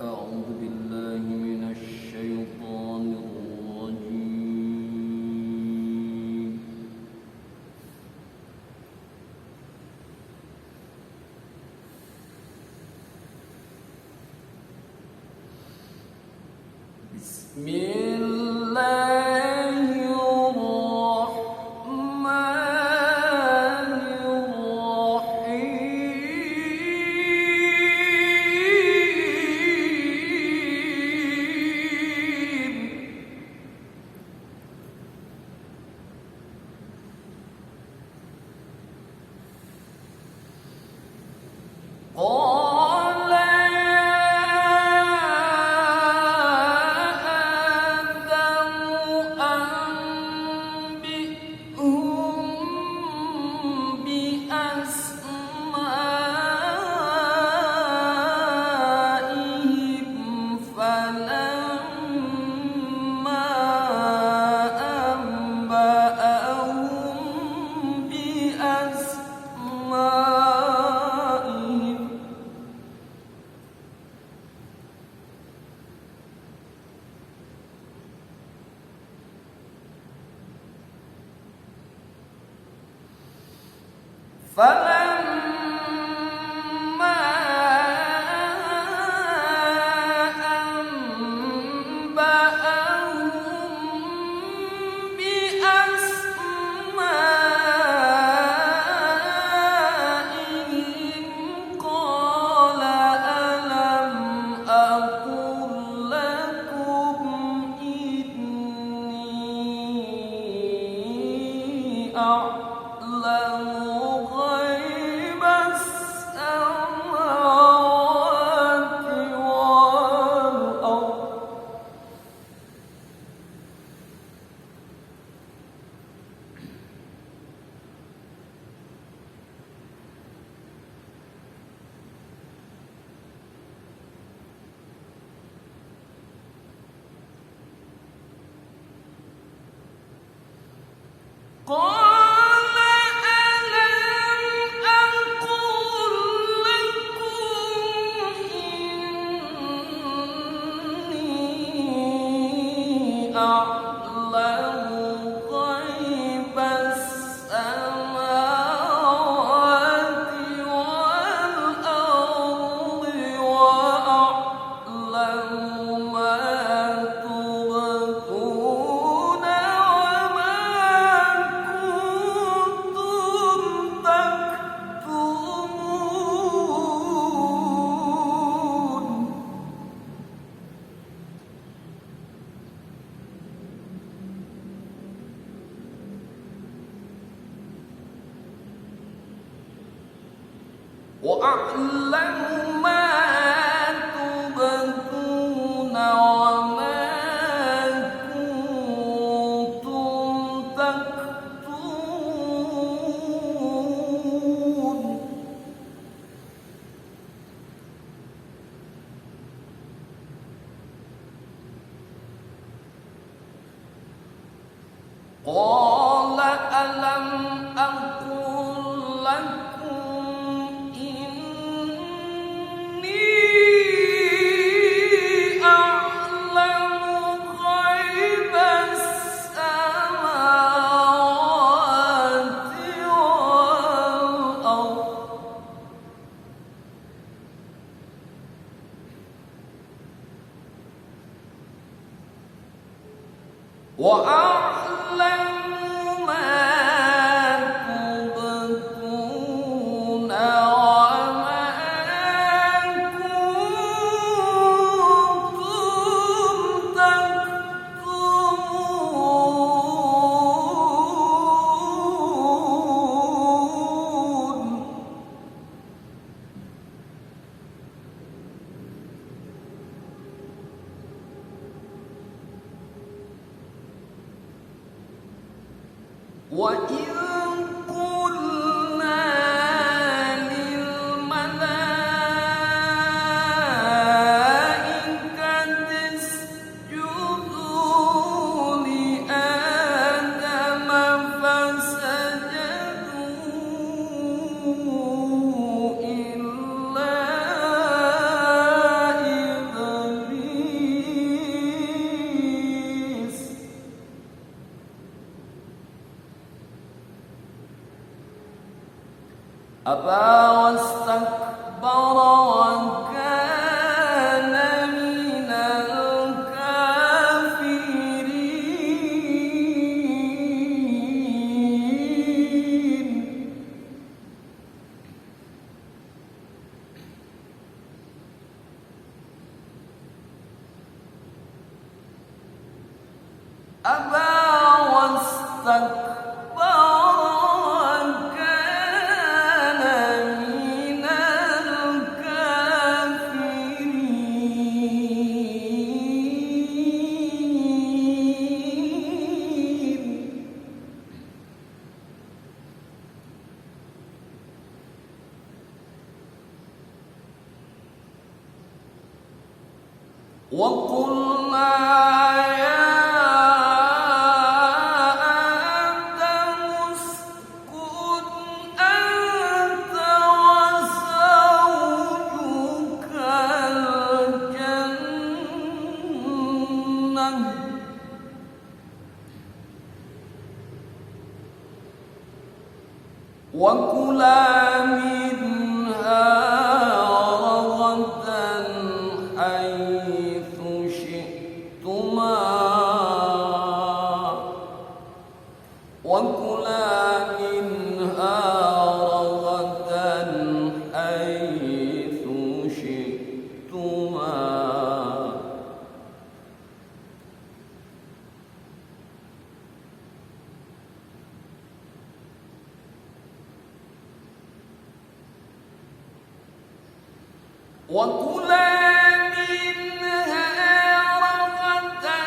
أعوذ بالله من الشيطان الرجيم. بسم الله الرحمن الرحيم. قال فلما أنبأهم بأسمائهم قال ألم أقل لكم إني أعلم غيب السماوات والأرض قال ألم أقل لكم إني أعلم غيب السماوات والأرض وأعلم ما تبدون وما كنتم تكتمون. وأعلم ما تبدون وما كنتم تكتمون. قال ألم أقل لكم إني أعلم غيب السماوات والأرض وأعلم ما تبدون وما كنتم تكتمون. وإذ قلنا للملائكة اسجدوا لآدم فسجدوا إلا إبليس وكان من الكافرين أبى واستكبر وكان من الكافرين وقلنا يا آدم اسكن أنت وزوجك الجنة وكلا منها رغدا حيث شئتما وكلا منها رغدا حيث شئتما وكلا منها رغدا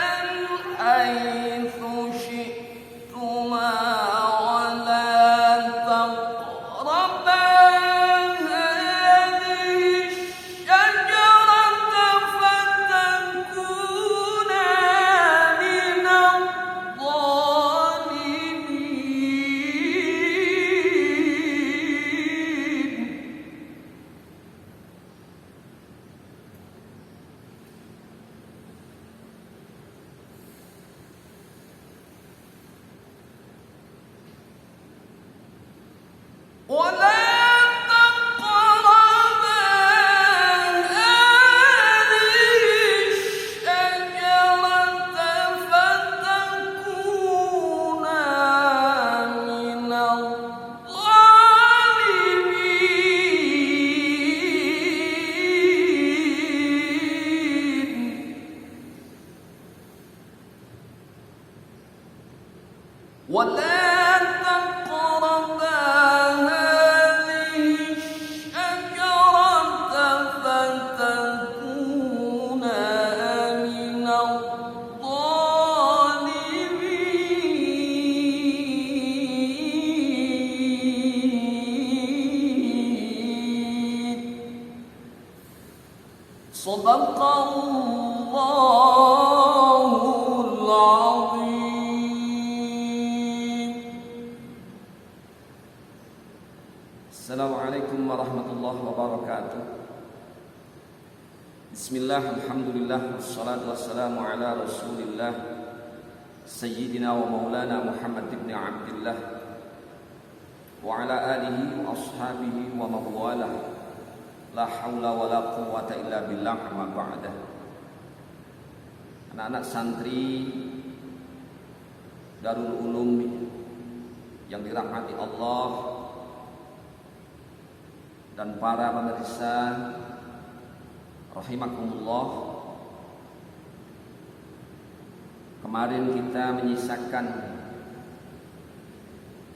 حيث شئتما ولا تقربا هذه الشجرة فتكونا من الظالمين ولا تقربا هذه الشجرة فتكونا من الظالمين ولا تقربا هذه الشجرة فتكونا من الظالمين صدق الله العظيم. Assalamualaikum warahmatullahi wabarakatuh. Bismillah, alhamdulillah, wassalatu wassalamu ala rasulillah Sayyidina wa maulana Muhammad ibn Abdillah wa ala alihi wa ashabihi wa mawalah. La hawla wa la quwwata illa billah amma ba'da. Anak-anak santri Darul Ulum yang dirahmati Allah dan para pemirsa rahimakumullah. Kemarin kita menyisakan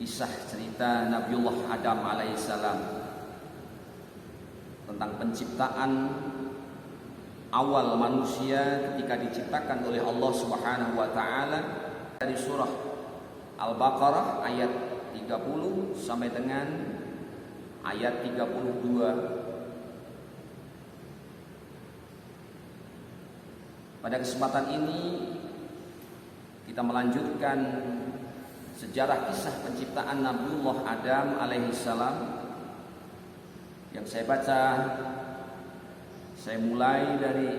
kisah cerita Nabiullah Adam alaihissalam tentang penciptaan awal manusia ketika diciptakan oleh Allah Subhanahu wa taala dari surah Al-Baqarah ayat 30 sampai dengan ayat 32. Pada kesempatan ini kita melanjutkan sejarah kisah penciptaan Nabiullah Adam alaihissalam yang saya baca. Saya mulai dari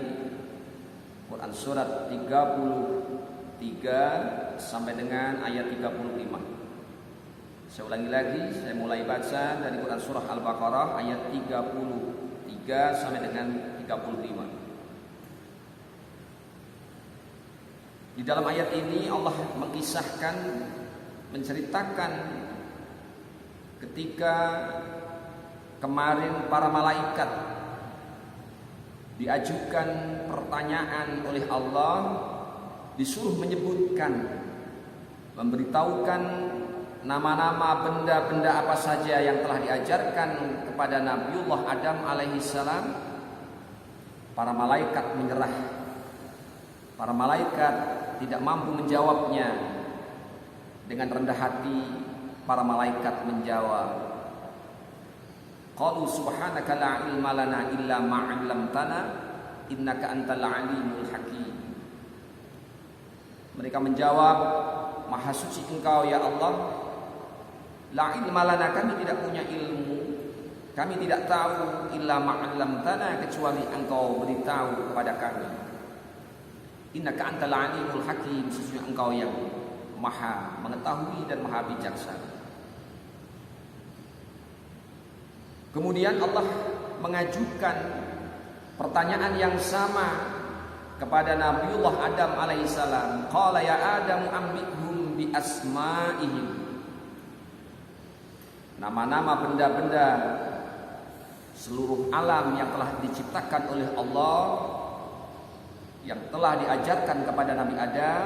Quran surat 33 sampai dengan ayat 35. Saya ulangi lagi, saya mulai baca dari Quran surah Al-Baqarah ayat 33 33 sampai dengan 35. Di dalam ayat ini Allah mengisahkan, menceritakan ketika kemarin para malaikat diajukan pertanyaan oleh Allah, disuruh menyebutkan, memberitahukan nama-nama benda-benda apa saja yang telah diajarkan kepada Nabiullah Adam alaihissalam. Para malaikat menyerah. Para malaikat tidak mampu menjawabnya. Dengan rendah hati para malaikat menjawab, qalu subhanaka la ilma lana illa ma 'allamtana innaka antal alimul hakim. Mereka menjawab, maha suci Engkau ya Allah. La ilma lana, kami tidak punya ilmu, kami tidak tahu, illa ma 'allamtana, kecuali Engkau beritahu kepada kami. Innaka antal alimul hakim, sesungguhnya Engkau yang maha mengetahui dan maha bijaksana. Kemudian Allah mengajukan pertanyaan yang sama kepada Nabiullah Adam alaihissalam. Qala ya Adam ambihum bi asma'ihim. Nama-nama benda-benda seluruh alam yang telah diciptakan oleh Allah, yang telah diajarkan kepada Nabi Adam.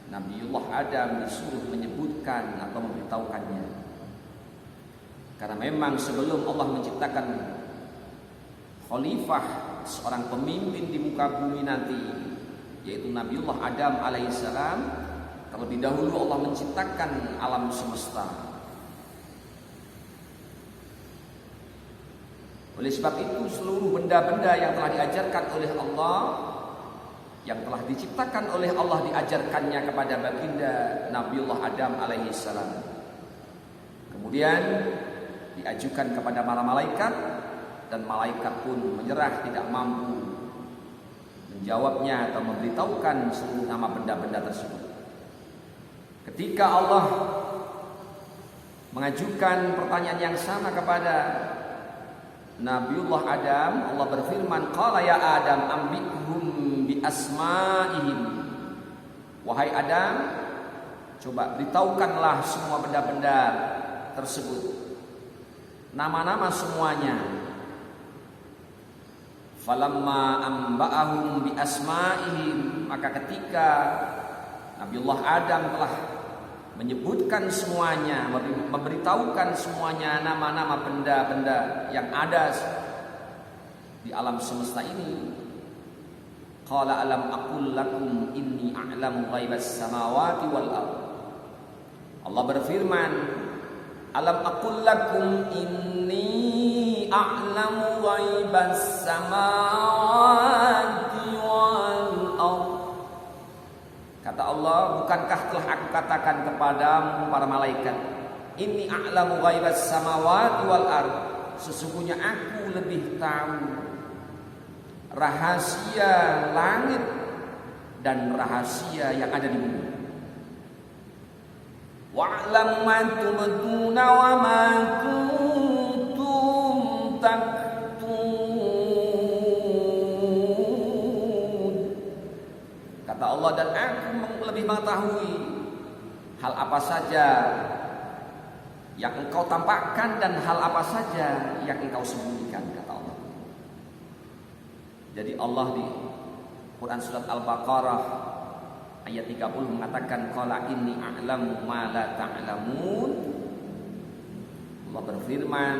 Nabiullah Adam disuruh menyebutkan atau memberitahukannya. Karena memang sebelum Allah menciptakan khalifah, seorang pemimpin di muka bumi nanti, yaitu Nabiullah Adam alaihissalam, terlebih dahulu Allah menciptakan alam semesta. Oleh sebab itu seluruh benda-benda yang telah diajarkan oleh Allah, yang telah diciptakan oleh Allah, diajarkannya kepada baginda Nabiullah Adam alaihissalam. Kemudian diajukan kepada para malaikat, dan malaikat pun menyerah, tidak mampu menjawabnya atau memberitahukan seluruh nama benda-benda tersebut. Ketika Allah mengajukan pertanyaan yang sama kepada Nabiullah Adam, Allah berfirman, qala ya Adam ambihum bi asma'ihim. Wahai Adam, coba beritahukanlah semua benda-benda tersebut, nama-nama semuanya. Falamma amba'ahum bi asma'ihim, maka ketika Nabiullah Adam telah menyebutkan semuanya, memberitahukan semuanya nama-nama benda-benda yang ada di alam semesta ini, qala alam aqul lakum inni a'lamu ghaibas samawati wal ardh. Allah berfirman, alam aqul lakum inni a'lamu ghaibas samawati wal ardh. Kata Allah, bukankah telah aku katakan kepadamu para malaikat, inni a'lamu ghaibas samawati wal ardh, sesungguhnya aku lebih tahu rahasia langit dan rahasia yang ada di bumi. Wa'lamu ma tubduna wa ma kuntum taktun. Kata Allah, dan aku lebih mengetahui hal apa saja yang engkau tampakkan dan hal apa saja yang engkau sembunyikan, kata Allah. Jadi Allah di Quran surat Al-Baqarah ayat 30 mengatakan, qala inni a'lamu ma la ta'lamun. Allah berfirman,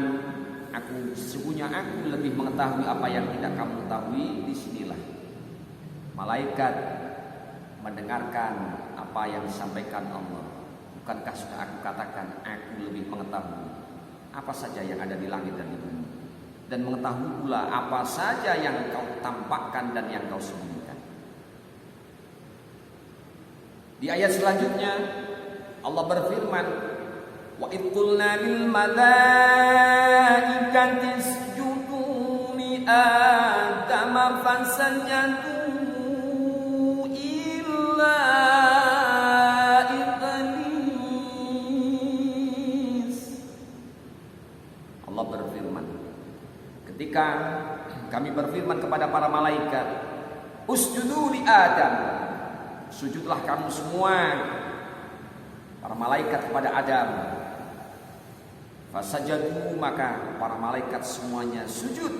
sesungguhnya aku lebih mengetahui apa yang tidak kamu ketahui. Disinilah malaikat mendengarkan apa yang disampaikan Allah. Bukankah sudah aku katakan, aku lebih mengetahui apa saja yang ada di langit dan di bumi, dan mengetahui pula apa saja yang kau tampakkan dan yang kau sembunyikan. Di ayat selanjutnya Allah berfirman, wa id qulna lil malaikati isjudu li adama fasajadu illa iblis. Allah berfirman, ketika ketika kami berfirman kepada para malaikat, usjudu li Adam, sujudlah kamu semua, para malaikat kepada Adam. Fasajadu, maka para malaikat semuanya sujud,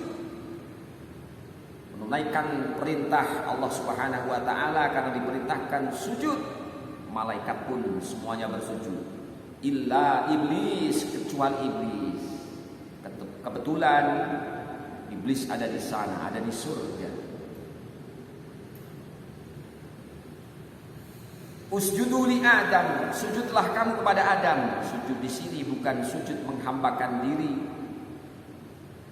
menunaikan perintah Allah Subhanahu wa taala. Karena diperintahkan sujud, malaikat pun semuanya bersujud. Illa iblis, kecuali iblis. Kebetulan iblis ada di sana, ada di surga. Usjudu li Adam, sujudlah kamu kepada Adam. Sujud di sini bukan sujud menghambakan diri.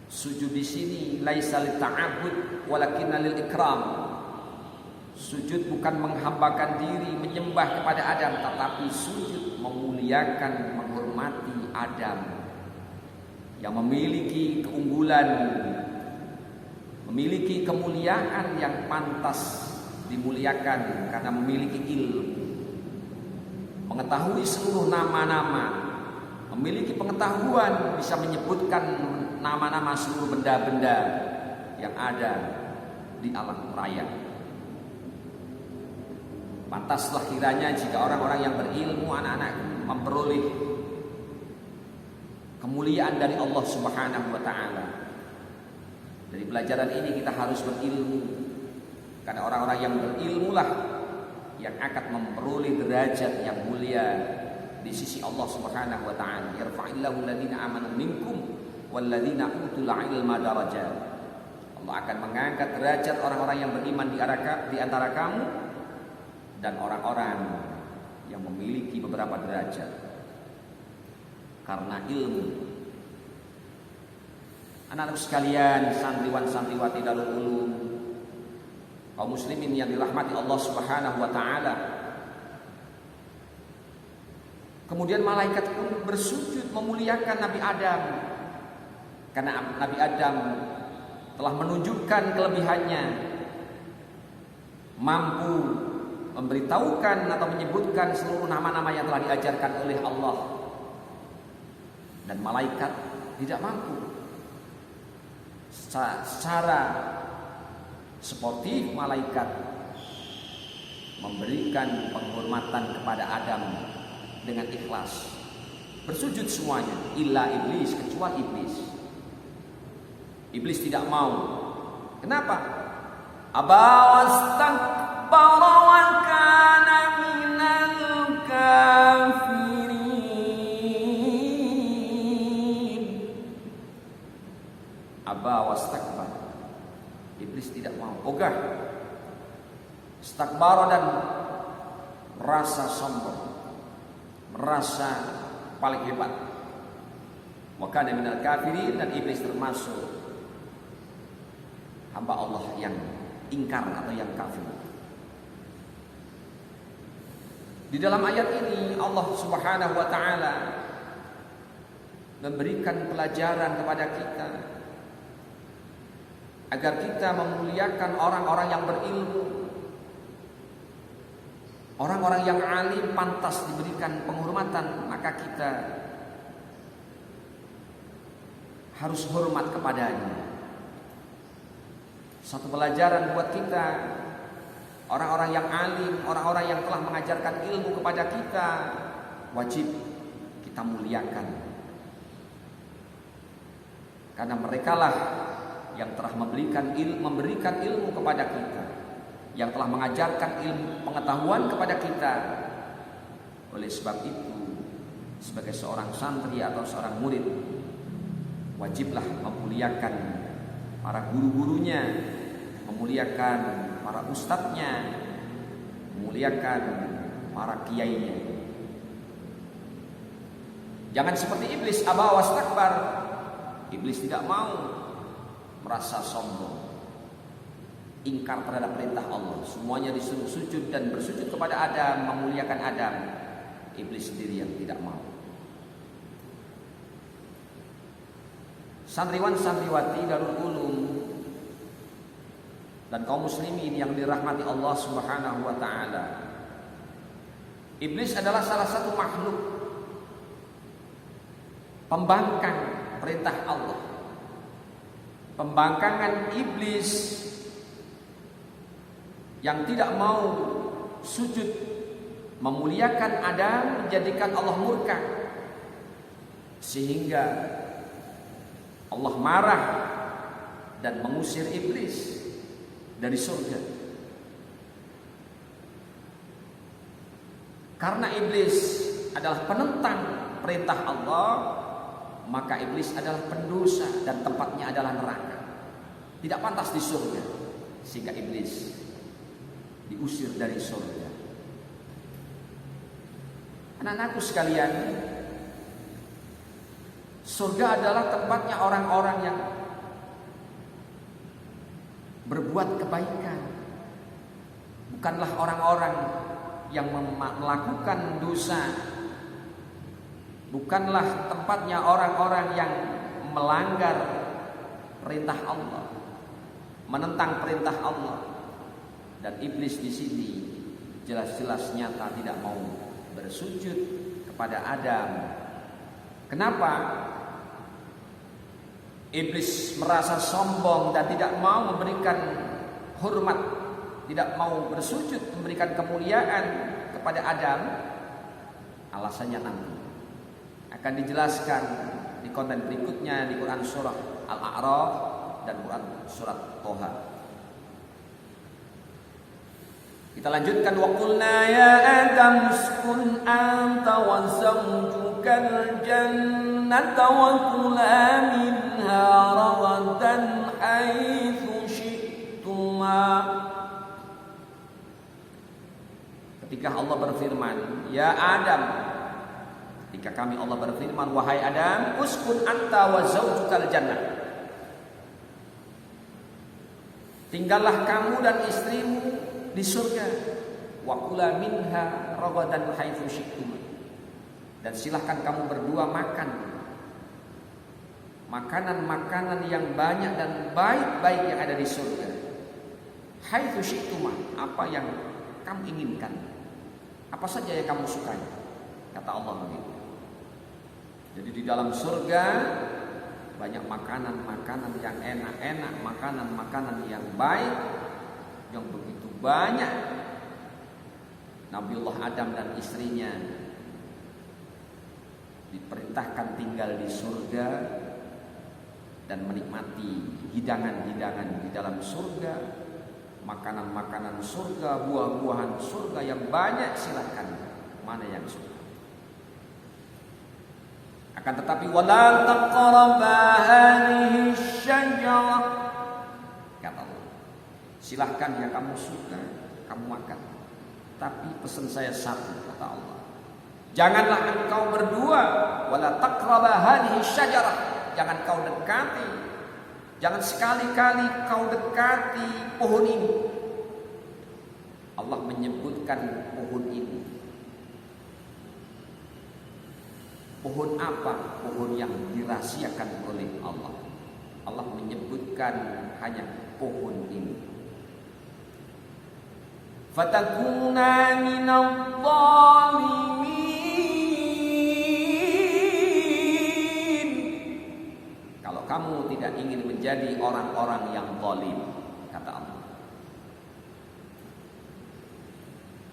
Sujud di sini laisa lit ta'abbud walakinna lil ikram. Sujud bukan menghambakan diri, menyembah kepada Adam, tetapi sujud memuliakan, menghormati Adam yang memiliki keunggulan, memiliki kemuliaan yang pantas dimuliakan karena memiliki ilmu, mengetahui seluruh nama-nama, memiliki pengetahuan, bisa menyebutkan nama-nama seluruh benda-benda yang ada di alam raya. Pantaslah kiranya jika orang-orang yang berilmu, anak-anak, memperoleh kemuliaan dari Allah Subhanahu wa taala. Dari pelajaran ini kita harus berilmu, karena orang-orang yang berilmulah yang akan memperoleh derajat yang mulia di sisi Allah Subhanahu wa taala. Yarfa'illahu alladziina aamanu minkum walladziina utul 'ilma darajat. Allah akan mengangkat derajat orang-orang yang beriman di antara kamu dan orang-orang yang memiliki beberapa derajat karena ilmu. Anak-anak sekalian, santriwan santriwati Darul Ulum, kaum muslimin yang dirahmati Allah Subhanahu wa taala. Kemudian malaikat pun bersujud memuliakan Nabi Adam, karena Nabi Adam telah menunjukkan kelebihannya, mampu memberitahukan atau menyebutkan seluruh nama-nama yang telah diajarkan oleh Allah. Dan malaikat tidak mampu. Secara sportif malaikat memberikan penghormatan kepada Adam dengan ikhlas, bersujud semuanya, illa iblis, kecuali iblis. Iblis tidak mau. Kenapa? Aba wastakbara wa kana minal kafirin. Aba wastakbar, iblis tidak mau, ogah, istakbara, dan merasa sombong, merasa paling hebat. Wa kana minal kafirin, dan iblis termasuk hamba Allah yang ingkar atau yang kafir. Di dalam ayat ini Allah Subhanahu wa taala memberikan pelajaran kepada kita agar kita memuliakan orang-orang yang berilmu. Orang-orang yang alim pantas diberikan penghormatan, maka kita harus hormat kepadanya. Satu pelajaran buat kita, orang-orang yang alim, orang-orang yang telah mengajarkan ilmu kepada kita, wajib kita muliakan. Karena merekalah yang telah memberikan ilmu kepada kita, yang telah mengajarkan ilmu pengetahuan kepada kita. Oleh sebab itu, sebagai seorang santri atau seorang murid, wajiblah memuliakan para guru-gurunya, memuliakan para ustadznya, memuliakan para kiainya. Jangan seperti iblis, aba wastakbar. Iblis tidak mau, merasa sombong, ingkar terhadap perintah Allah. Semuanya disuruh sujud dan bersujud kepada Adam, memuliakan Adam. Iblis sendiri yang tidak mau. Santriwan santriwati Darul Ulum dan kaum muslimin yang dirahmati Allah Subhanahu wa taala, iblis adalah salah satu makhluk pembangkang perintah Allah. pembangkangan iblis yang tidak mau sujud memuliakan Adam, menjadikan Allah murka, sehingga Allah marah dan mengusir iblis dari surga. Karena iblis adalah penentang perintah Allah, maka iblis adalah pendosa dan tempatnya adalah neraka. Tidak pantas di surga, sehingga iblis diusir dari surga. Anak-anakku sekalian, surga adalah tempatnya orang-orang yang berbuat kebaikan, bukanlah orang-orang yang melakukan dosa, bukanlah tempatnya orang-orang yang melanggar perintah Allah, menentang perintah Allah. Dan iblis di sini jelas-jelas nyata tidak mau bersujud kepada Adam. Kenapa? Iblis merasa sombong dan tidak mau memberikan hormat, tidak mau bersujud memberikan kemuliaan kepada Adam. Alasannya nanti akan dijelaskan di konten berikutnya di Quran surah Al-A'raf dan Quran surat Toha. Kita lanjutkan, wa qulna ya Adam uskun anta wa zawjukal jannata wa kula minha ragadan haitsu syi'tuma. Ketika Allah berfirman, ya Adam, ketika kami Allah berfirman, wahai Adam, uskun anta wa zawjukal jannah, tinggallah kamu dan istrimu di surga, wa kula minha ragadan haitsu syi'tum, dan silahkan kamu berdua makan makanan-makanan yang banyak dan baik-baik yang ada di surga. Haitsu syi'tum, apa yang kamu inginkan, apa saja yang kamu sukai, kata Allah begitu. Jadi di dalam surga banyak makanan-makanan yang enak-enak, makanan-makanan yang baik, yang begitu banyak. Nabiullah Adam dan istrinya diperintahkan tinggal di surga dan menikmati hidangan-hidangan di dalam surga, makanan-makanan surga, buah-buahan surga yang banyak. Silakan mana yang suka. Akan tetapi wala taqraba hadhihi syajarah, kata Allah, silahkan yang kamu suka kamu makan, tapi pesan saya satu, kata Allah, janganlah engkau berdua, wala taqraba hadhihi syajarah, jangan kau dekati, jangan sekali-kali kau dekati pohon ini. Allah menyebutkan pohon ini. Pohon apa? Pohon yang dirahasiakan oleh Allah. Allah menyebutkan hanya pohon ini. Fatakuna minadh dhalimin. Kalau kamu tidak ingin menjadi orang-orang yang zalim, kata Allah.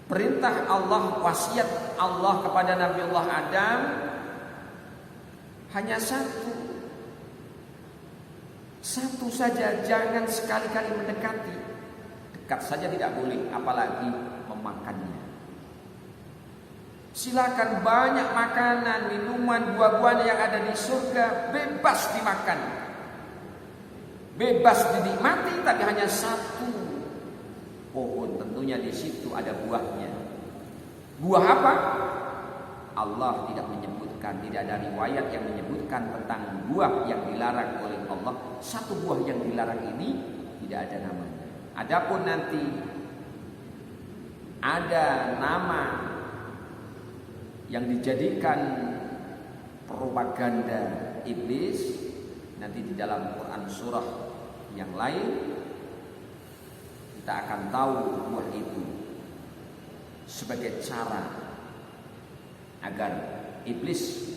Perintah Allah, wasiat Allah kepada Nabiullah Adam hanya satu saja, jangan sekali-kali mendekati. Dekat saja tidak boleh, apalagi memakannya. Silakan banyak makanan, minuman, buah-buahan yang ada di surga bebas dimakan, bebas dinikmati, tapi hanya satu pohon, tentunya di situ ada buahnya. Buah apa? Allah tidak menyebutkan, tidak ada riwayat yang menyebutkan tentang buah yang dilarang oleh Allah. Satu buah yang dilarang ini tidak ada namanya. Adapun nanti ada nama yang dijadikan propaganda iblis nanti di dalam Quran surah yang lain, kita akan tahu buah itu sebagai cara agar iblis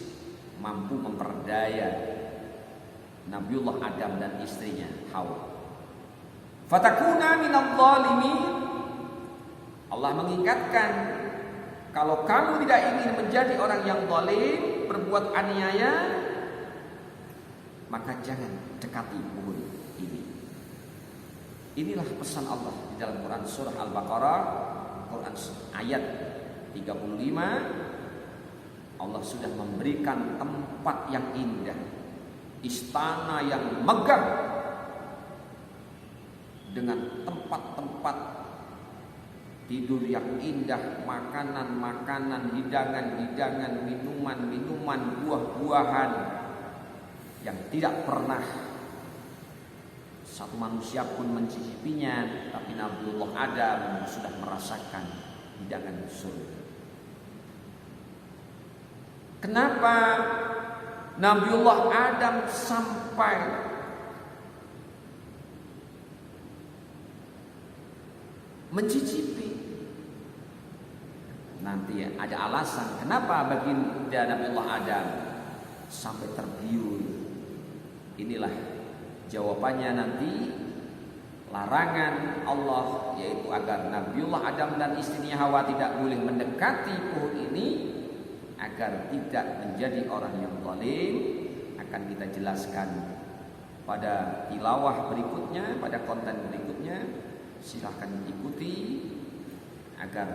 mampu memperdaya Nabiullah Adam dan istrinya Hawa. Fatakuna minadh dhalimin. Allah mengingatkan, kalau kamu tidak ingin menjadi orang yang zalim, berbuat aniaya, maka jangan dekati pohon ini. Inilah pesan Allah di dalam Quran surah Al-Baqarah, Quran ayat 35. Allah sudah memberikan tempat yang indah, istana yang megah, dengan tempat-tempat tidur yang indah, makanan-makanan, hidangan-hidangan, minuman-minuman, buah-buahan yang tidak pernah satu manusia pun mencicipinya, tapi Nabiullah Adam sudah merasakan hidangan surga. Kenapa Nabiullah Adam sampai mencicipi? Nanti ada alasan kenapa baginda Nabiullah Adam sampai tergiur. Inilah jawabannya nanti. Larangan Allah yaitu agar Nabiullah Adam dan istrinya Hawa tidak boleh mendekati pohon ini, agar tidak menjadi orang yang zalim, akan kita jelaskan pada tilawah berikutnya, pada konten berikutnya. Silahkan ikuti agar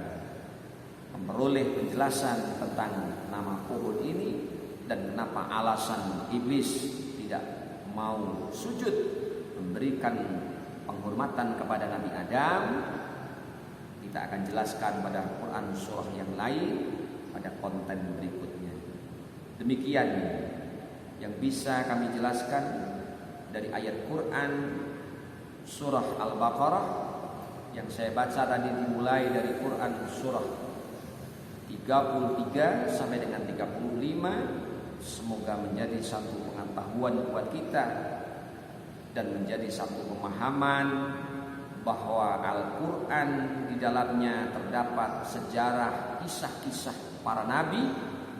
memperoleh penjelasan tentang nama pohon ini dan kenapa alasan iblis tidak mau sujud memberikan penghormatan kepada Nabi Adam. Kita akan jelaskan pada Quran surah yang lain pada konten berikutnya. Demikian yang bisa kami jelaskan dari ayat Quran surah Al-Baqarah yang saya baca tadi, dimulai dari Quran surah 33 sampai dengan 35. Semoga menjadi satu pengetahuan buat kita dan menjadi satu pemahaman bahwa Al-Quran di dalamnya terdapat sejarah, kisah-kisah para nabi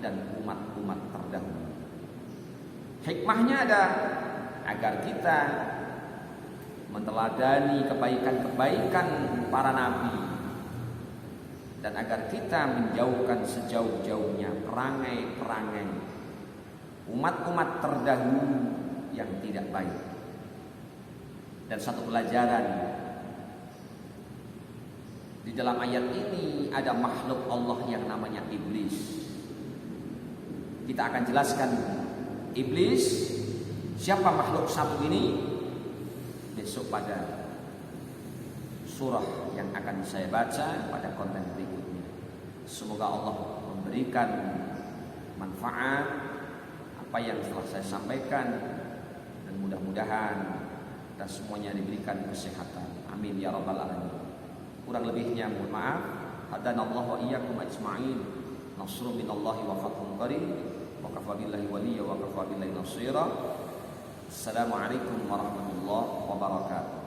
dan umat-umat terdahulu. Hikmahnya ada agar kita meneladani kebaikan-kebaikan para nabi dan agar kita menjauhkan sejauh-jauhnya perangai-perangai umat-umat terdahulu yang tidak baik. Dan satu pelajaran di dalam ayat ini, ada makhluk Allah yang namanya iblis. Kita akan jelaskan iblis, siapa makhluk satu ini, besok pada surah yang akan saya baca pada konten berikutnya. Semoga Allah memberikan manfaat apa yang telah saya sampaikan, dan mudah-mudahan kita semuanya diberikan kesehatan. Amin ya rabbal alamin. Kurang lebihnya mohon maaf. Hadanallahu wa iyyakum ajma'in. Nasrun minallahi wa fathun qarib. Wa kafa billahi waliyya wa kafa billahi nasira. Assalamualaikum warahmatullahi wabarakatuh.